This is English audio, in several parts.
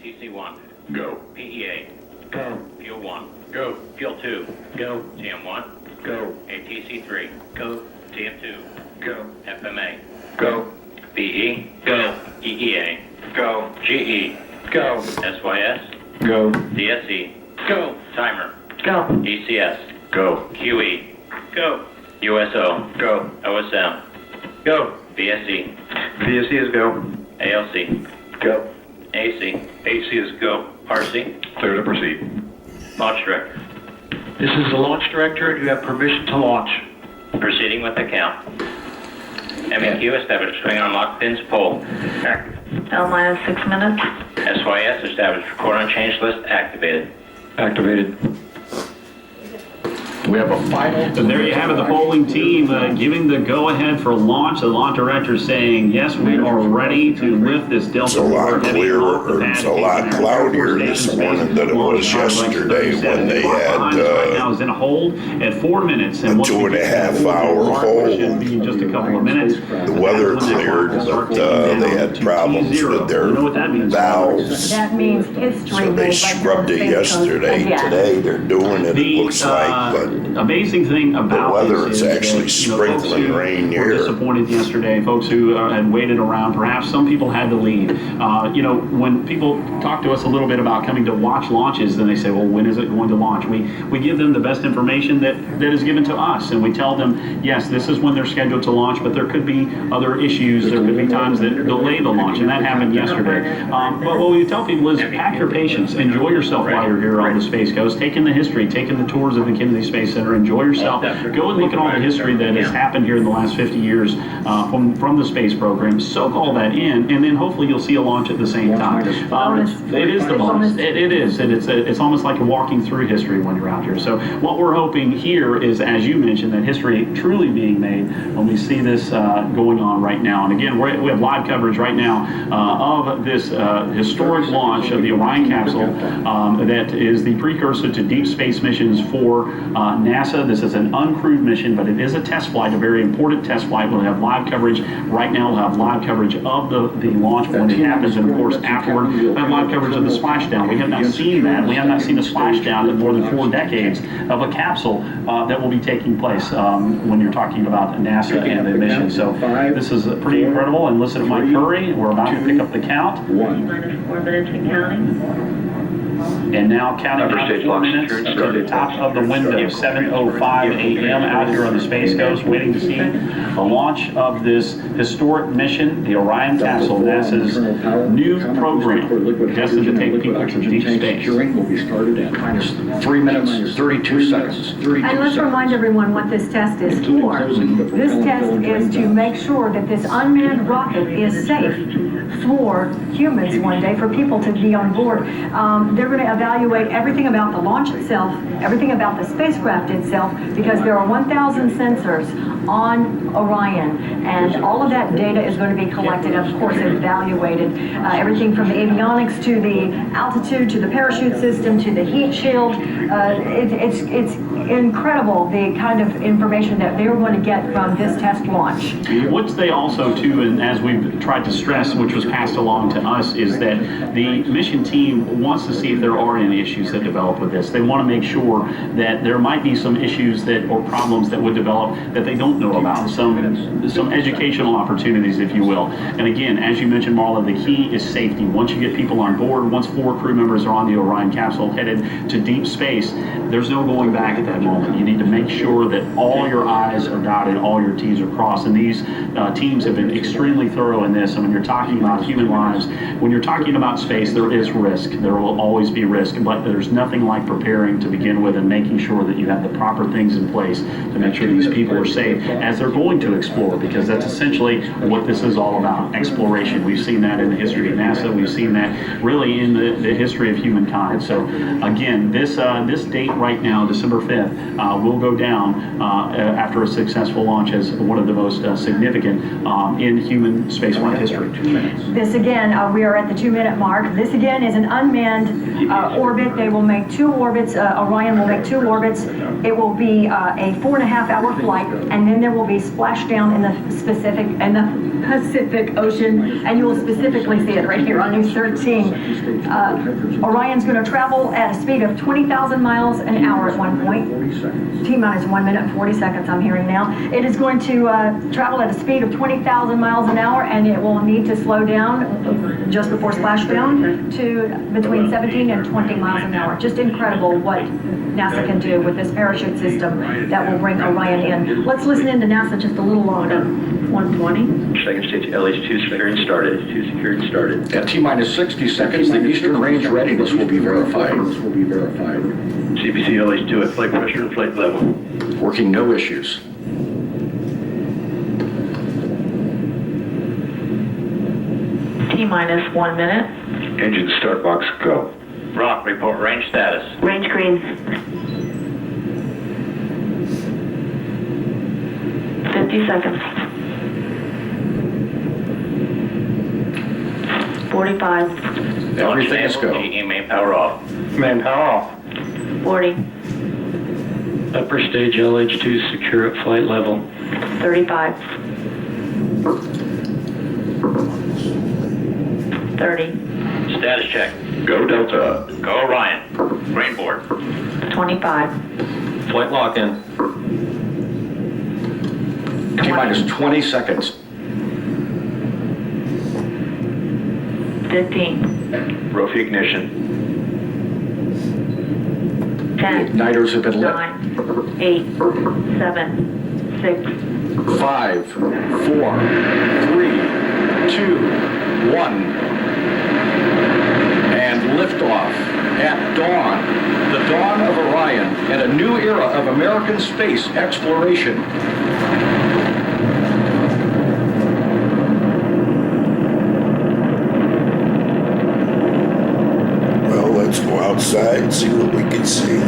ATC-1. Go. PEA. Go. Fuel 1. Go. Fuel 2. Go. TM1. Go. ATC-3. Go. TM2. Go. FMA. Go. BE. Go. EEA. Go. GE. Go. SYS. Go. DSE. Go. Timer. Go. ECS. Go. QE. Go. USO. Go. OSM. Go. BSE. VSE is go. ALC. Go. AC. AC is go. RC. Clear to proceed. Launch Director. This is the launch director. You have permission to launch. Proceeding with the count. MEQ established swing on lock pins pole. Active. L-minus 6 minutes. SYS established record on change list activated. Activated. We have a final. And there you have it, the polling team giving the go-ahead for launch. The launch director saying, yes, we are ready to lift this Delta. It's a lot clearer, it's a lot cloudier this morning than it was yesterday when they had right now is in a hold at 4 minutes. And a 2.5 hour hold. Should be in just a couple of minutes. The weather cleared, but they had problems with their valves. That means history. So they scrubbed it yesterday. Today they're doing it, it looks like, but amazing thing about the weather this is actually sprinkling rain here. Were disappointed yesterday, folks who had waited around. Perhaps some people had to leave. When people talk to us a little bit about coming to watch launches, then they say, well, when is it going to launch? We give them the best information that is given to us, and we tell them, yes, this is when they're scheduled to launch, but there could be other issues. There could be times that delay the launch, and that happened yesterday. But what we tell people is pack your patience. Enjoy yourself while you're here on the Space Coast. Take in the history. Take in the tours of the Kennedy Space Center. Enjoy yourself. Go and look at all the history that has happened here in the last 50 years from the space program. Soak all that in, and then hopefully you'll see a launch at the same time. It is the bonus. It is, and it's almost like walking through history when you're out here. So what we're hoping here is, as you mentioned, that history truly being made when we see this going on right now. And again, we have live coverage right now of this historic launch of the Orion capsule that is the precursor to deep space missions for NASA. This is an uncrewed mission, but it is a test flight, a very important test flight. We'll have live coverage right now. We'll have live coverage of the launch when it happens, and of course afterward we'll have live coverage of the splashdown. We have not seen that. We have not seen a splashdown in more than 4 decades of a capsule that will be taking place when you're talking about NASA and the mission. So this is pretty incredible. And listen to Mike Curry. We're about to pick up the count. T-minus 4 minutes and counting. And now counting down 4 minutes to the top of the window, 7:05 a.m. out here on the Space Coast, waiting to see the launch of this historic mission, the Orion capsule, NASA's new program, destined to take people to deep space. Curing will be started at minus 3 minutes, 32 seconds. And let's remind everyone what this test is for. This test is to make sure that this unmanned rocket is safe for humans one day, for people to be on board. They're going to evaluate everything about the launch itself, everything about the spacecraft itself, because there are 1,000 sensors on Orion, and all of that data is going to be collected and, of course, evaluated. Everything from the avionics to the altitude to the parachute system to the heat shield. It's incredible the kind of information that they're going to get from this test launch. What they also, too, and as we've tried to stress, which was passed along to us, is that the mission team wants to see if there are any issues that develop with this. They want to make sure that there might be some issues or problems that would develop that they don't know about, some educational opportunities, if you will. And again, as you mentioned, Marla, the key is safety. Once you get people on board, once 4 crew members are on the Orion capsule headed to deep space, there's no going back at that moment. You need to make sure that all your I's are dotted, all your T's are crossed. And these teams have been extremely thorough in this. And when you're talking about human lives, when you're talking about space, there is risk. There will always be risk, but there's nothing like preparing to begin with and making sure that you have the proper things in place to make sure these people are safe as they're going to explore, because that's essentially what this is all about, exploration. We've seen that in the history of NASA. We've seen that really in the history of humankind. So again, this date right now, December 5th, will go down after a successful launch as one of the most significant in human spaceflight history. This again, we are at the 2-minute mark. This again is an unmanned orbit. They will make 2 orbits. Orion will make 2 orbits. It will be a 4.5-hour flight, and then there will be splashdown in the Pacific Ocean, and you will specifically see it right here on News 13. Orion's going to travel at a speed of 20,000 miles an hour at one point. T-minus 1 minute and 40 seconds, I'm hearing now. It is going to travel at a speed of 20,000 miles an hour, and it will need to slow down just before splashdown to between 17 and 20 miles an hour. Just incredible what NASA can do with this parachute system that will bring Orion in. Let's listen in to NASA just a little longer. 120. Second stage LH2 secured and started. LH2 secured and started. At T-minus 60 seconds, the Eastern Range readiness will be verified. CPC LH2 at flight pressure and flight level. Working no issues. T-minus 1 minute. Engine start box go. Rock, report range status. Range green. 50 seconds. 45. Everything is go. GE main power off. Main power off. 40. Upper stage LH2 secure at flight level. 35. 30. Status check. Go Delta. Go Orion. Grain board. 25. Flight lock in. T-minus 20 seconds. 15. Rofi ignition. 10. Igniters have been lit. 9. 8. 7. 6. 5, 4, 3, 2, 1. And liftoff at dawn. The dawn of Orion and a new era of American space exploration. Well, let's go outside and see what we can see.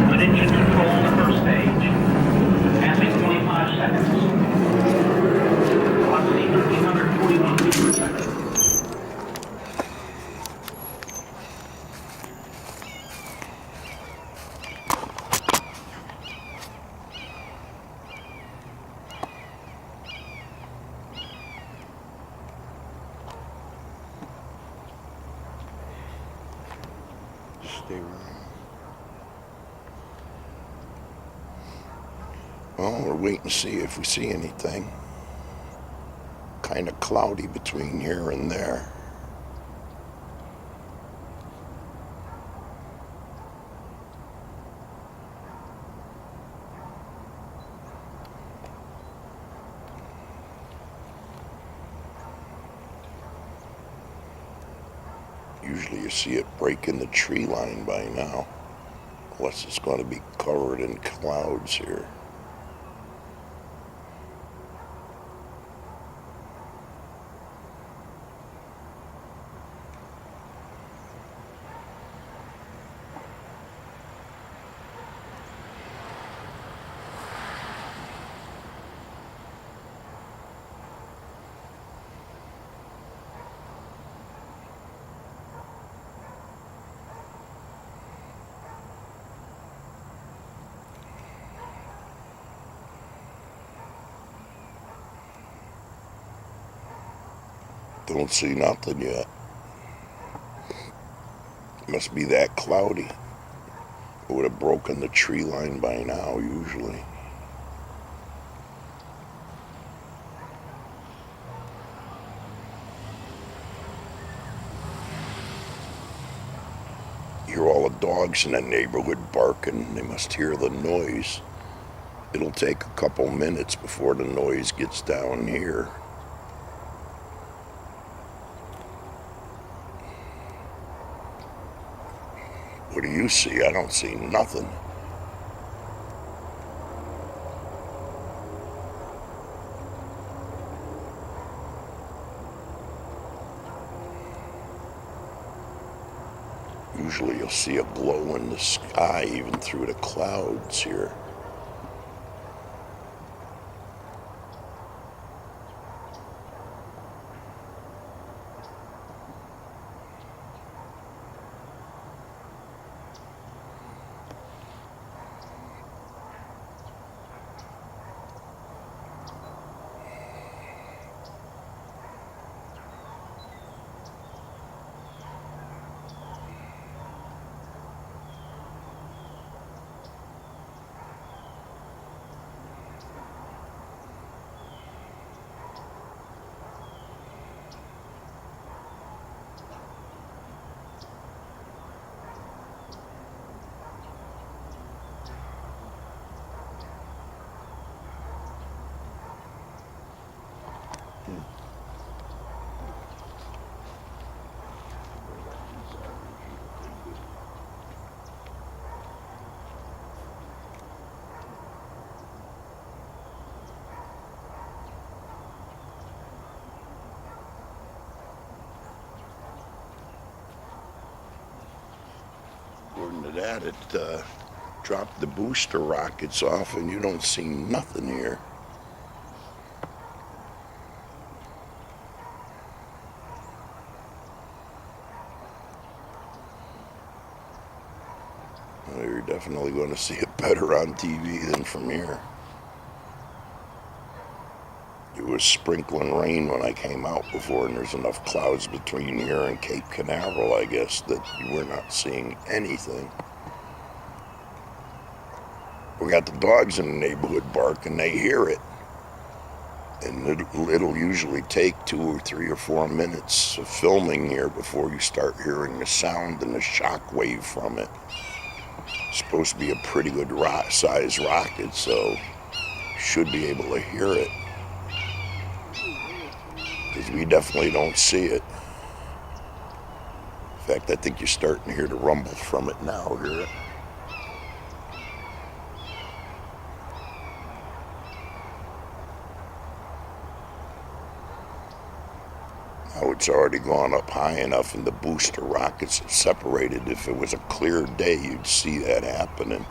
Good engine control on the first stage. Passing 25 seconds. Velocity 1,341 feet per second. Stay around. Well, we're waiting to see if we see anything. Kind of cloudy between here and there. Usually you see it breaking the tree line by now, unless it's going to be covered in clouds here. Don't see nothing yet. Must be that cloudy. It would have broken the tree line by now, usually. You hear all the dogs in the neighborhood barking. They must hear the noise. It'll take a couple minutes before the noise gets down here. What do you see? I don't see nothing. Usually you'll see a glow in the sky even through the clouds here. that, it dropped the booster rockets off, and you don't see nothing here. Well, you're definitely going to see it better on TV than from here. It was sprinkling rain when I came out before, and there's enough clouds between here and Cape Canaveral, I guess, that we're not seeing anything. We got the dogs in the neighborhood barking, they hear it. And it'll usually take 2 or 3 or 4 minutes of filming here before you start hearing the sound and the shock wave from it. It's supposed to be a pretty good size rocket, so you should be able to hear it. Because we definitely don't see it. In fact, I think you're starting to hear the rumble from it now. Hear it? Now it's already gone up high enough, and the booster rockets have separated. If it was a clear day, you'd see that happening.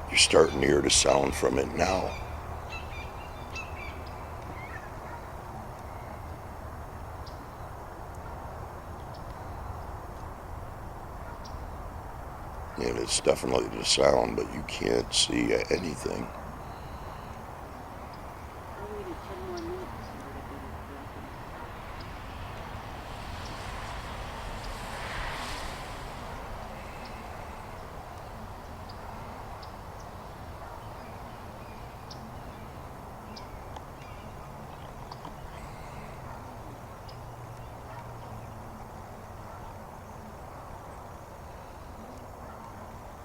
You're starting to hear the sound from it now. And it's definitely the sound, but you can't see anything.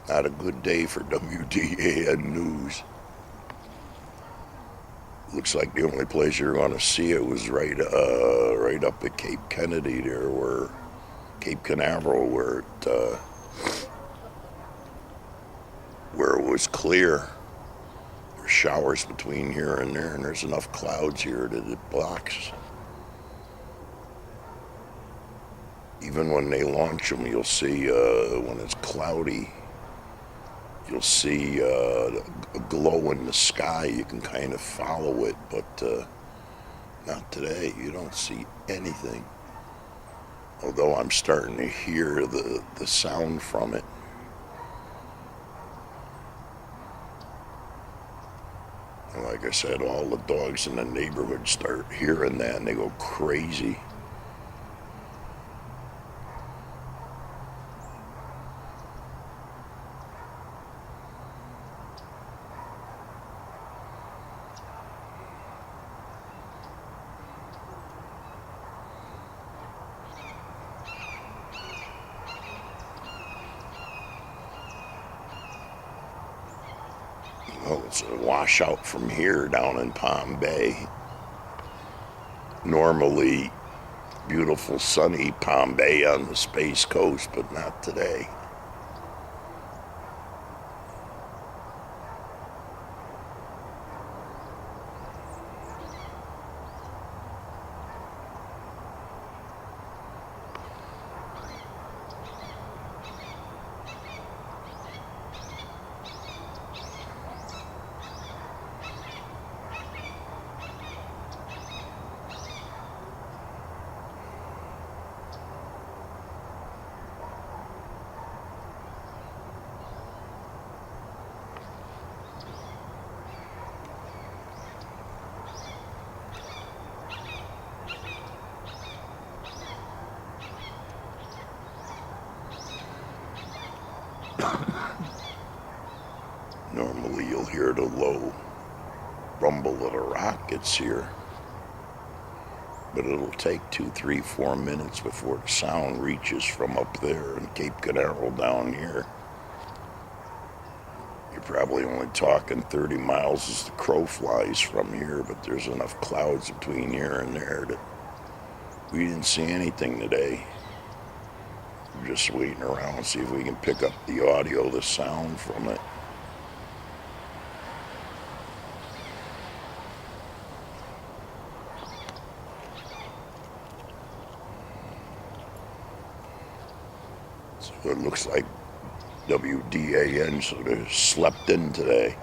Not a good day for WDAN news. Looks like the only place you're going to see it was right up at Cape Kennedy there, where Cape Canaveral, where it was clear. There's showers between here and there, and there's enough clouds here that it blocks. Even when they launch them, you'll see when it's cloudy, you'll see a glow in the sky. You can kind of follow it, but not today. You don't see anything. Although I'm starting to hear the sound from it. And like I said, all the dogs in the neighborhood start hearing that, and they go crazy. Well, it's a washout from here down in Palm Bay. Normally beautiful sunny Palm Bay on the Space Coast, but not today. Normally you'll hear the low rumble of the rockets here, but it'll take 2, 3, 4 minutes before the sound reaches from up there in Cape Canaveral down here. You're probably only talking 30 miles as the crow flies from here, but there's enough clouds between here and there that we didn't see anything today. We're just waiting around to see if we can pick up the audio, the sound from it. So it looks like WDAN sort of slept in today.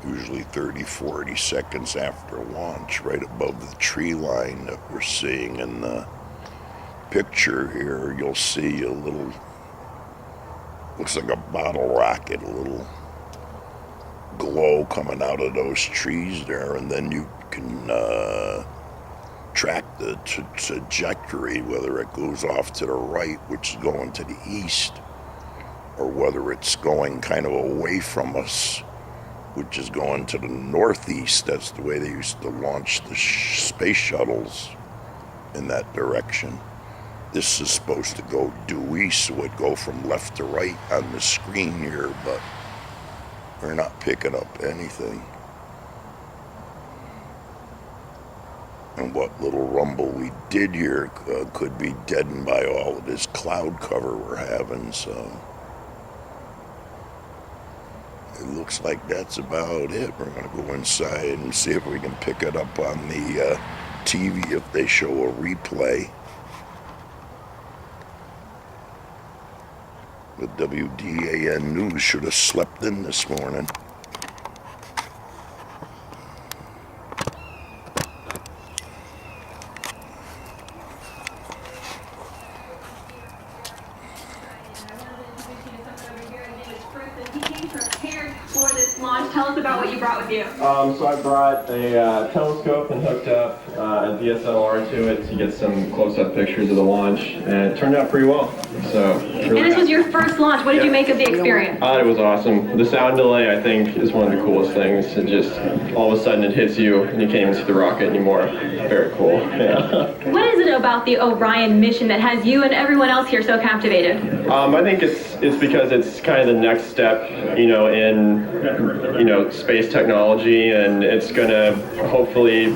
Usually 30, 40 seconds after launch, right above the tree line that we're seeing in the picture here, you'll see a little, looks like a bottle rocket, a little glow coming out of those trees there, and then you can track the trajectory, whether it goes off to the right, which is going to the east, or whether it's going kind of away from us, which is going to the northeast. That's the way they used to launch the space shuttles, in that direction. This is supposed to go due east, so it'd go from left to right on the screen here, but we're not picking up anything. And what little rumble we did here could be deadened by all of this cloud cover we're having, so it looks like that's about it. We're going to go inside and see if we can pick it up on the TV if they show a replay. The WDAN News should have slept in this morning. Tell us about what you brought with you. So I brought a telescope and hooked up a DSLR to it to get some close-up pictures of the launch, and it turned out pretty well. So. Really And this was your first launch. What did you make of the experience? It was awesome. The sound delay, I think, is one of the coolest things. It just, all of a sudden it hits you and you can't even see the rocket anymore. Very cool. Yeah. What is it about the Orion mission that has you and everyone else here so captivated? I think it's because it's kind of the next step, in space technology, and it's gonna hopefully,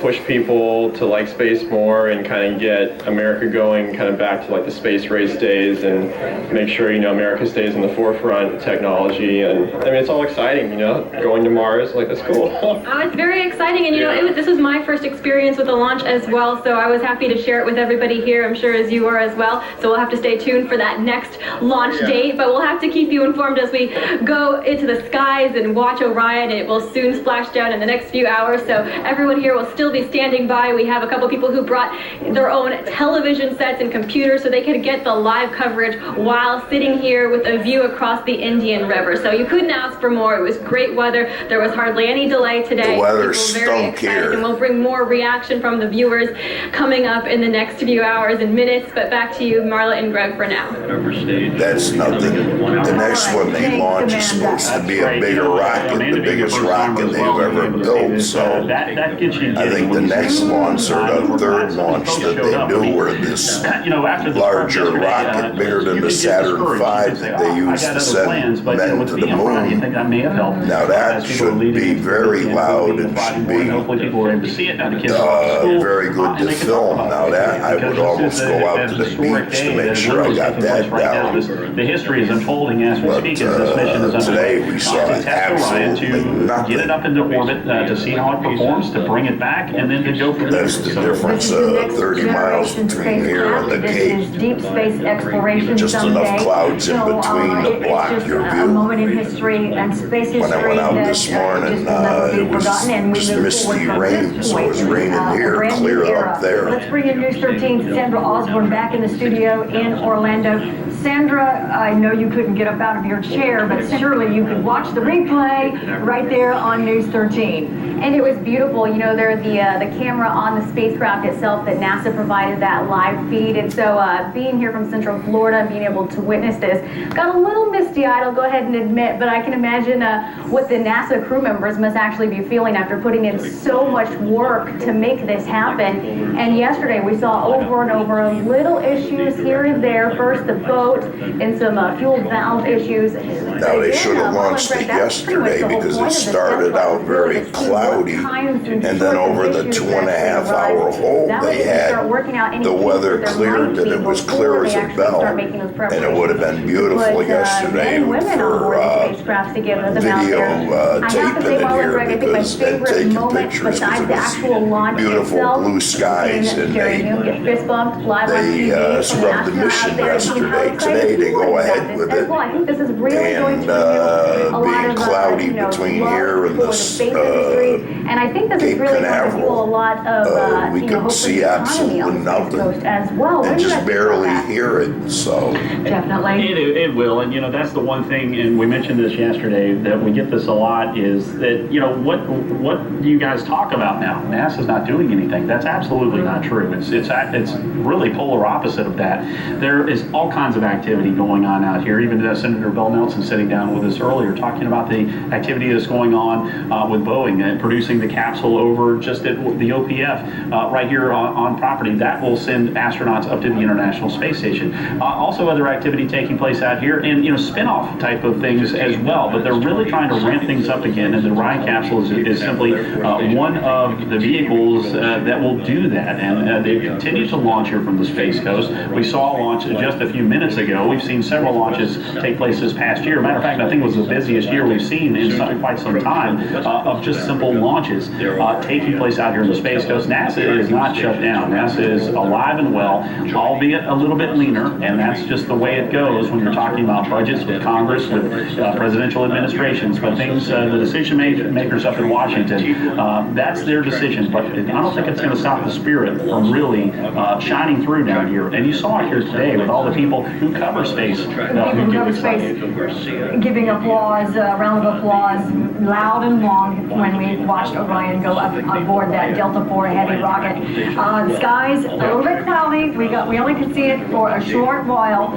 push people to like space more and kind of get America going kind of back to like the space race days, and make sure, America stays in the forefront of technology. And I mean, it's all exciting, going to Mars, like that's cool. It's very exciting, and this was my first experience with the launch as well, so I was happy to share it with everybody here, I'm sure as you are as well. So we'll have to stay tuned for that next launch date, but we'll have to keep you informed as we go into the skies and watch Orion. It will soon splash down in the next few hours, so everyone here will still be standing by. We have a couple people who brought their own television sets and computers so they could get the live coverage while sitting here with a view across the Indian River. So you couldn't ask for more. It was great weather. There was hardly any delay today. The weather People very stunk excited, here. and we'll bring more reaction from the viewers coming up in the next few hours and minutes. But back to you, Marla and Greg, for now. That's nothing. The next one they launch is supposed to be a bigger rocket, the biggest rocket they've ever built. So that gets you. I think the next launch or the third launch that they do were this larger rocket, bigger than the Saturn V that they used to send men to the moon. Now that should be very loud and should be very good to film. Now that I would almost go out to the beach to make sure I got that down. The history is unfolding as we But speak as this mission is underway. today we saw To test Orion, absolutely to nothing. get it up into orbit, to see how it performs, to bring it back, and then to go from there. That's the difference, 30 miles between here and the This is Cape. deep space exploration Just someday. enough clouds in between to block it's just your a view. moment in history and space history When I went out that this morning, just will never be it was forgotten, and we just move misty forward from rain, this so it point. was raining A here, brand new clear era. up there. Let's bring in News 13's Sandra Osborne back in the studio in Orlando. Sandra, I know you couldn't get up out of your chair, but surely you could watch the replay right there on News 13. And it was beautiful. You know, there's the camera on the spacecraft itself that NASA provided that live feed. And so being here from Central Florida and being able to witness this, got a little misty-eyed, I'll go ahead and admit, but I can imagine what the NASA crew members must actually be feeling after putting in so much work to make this happen. And yesterday we saw over and over little issues here and there. First the boat and some fuel valve issues. Now they should have launched it yesterday because it started out very cloudy, and then over the 2.5-hour hold they had, the weather cleared and it was clear as a bell, and it would have been beautiful yesterday for video taping it here because and taking pictures because it was beautiful blue skies, and they scrubbed the mission yesterday. Today they go ahead with it, and being cloudy between here and the and I think this is really going to fuel a lot of we could see absolutely nothing and just barely hear it. So definitely it will, and you know that's the one thing, and we mentioned this yesterday that we get this a lot, is that you know what do you guys talk about now? NASA's not doing anything. That's absolutely not true. It's really polar opposite of that. There is all kinds of activity going on out here. Even Senator Bill Nelson sitting down with us earlier talking about the activity that's going on with Boeing and producing the capsule over just at the OPF right here on property that will send astronauts up to the International Space Station. Also other activity taking place out here, and you know spin-off type of things as well, but they're really trying to ramp things up again, and the Orion capsule is simply one of the vehicles that will do that, and they continue to launch here from the Space Coast. We saw a launch just a few minutes ago. We've seen several launches take place this past year. Matter of fact, I think it was the busiest year we've seen in quite some time of just simple launches taking place out here in the Space Coast. NASA is not shut down. NASA is alive and well, albeit a little bit leaner, and that's just the way it goes when you're talking about budgets with Congress, with presidential administrations, but things, the decision makers up in Washington, that's their decision, but I don't think it's going to stop the spirit from really shining through down here. And you saw it here today with all the people who cover space. Giving applause, a round of applause, loud and long when we watched Orion go up aboard that Delta IV Heavy rocket. The skies a little bit cloudy. We only could see it for a short while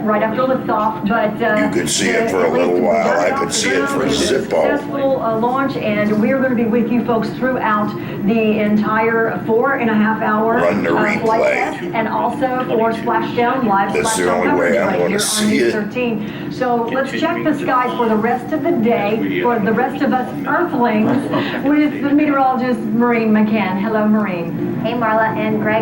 right after liftoff, but you could see it for a little while. I could see it for a Zippo. Successful launch, and we're going to be with you folks throughout the entire 4.5-hour flight test, and also for Splashdown Live. That's the only way I'm going to see it. 13. So let's check the skies for the rest of the day, for the rest of us Earthlings, with the meteorologist Maureen McCann. Hello, Maureen. Hey, Marla and Greg.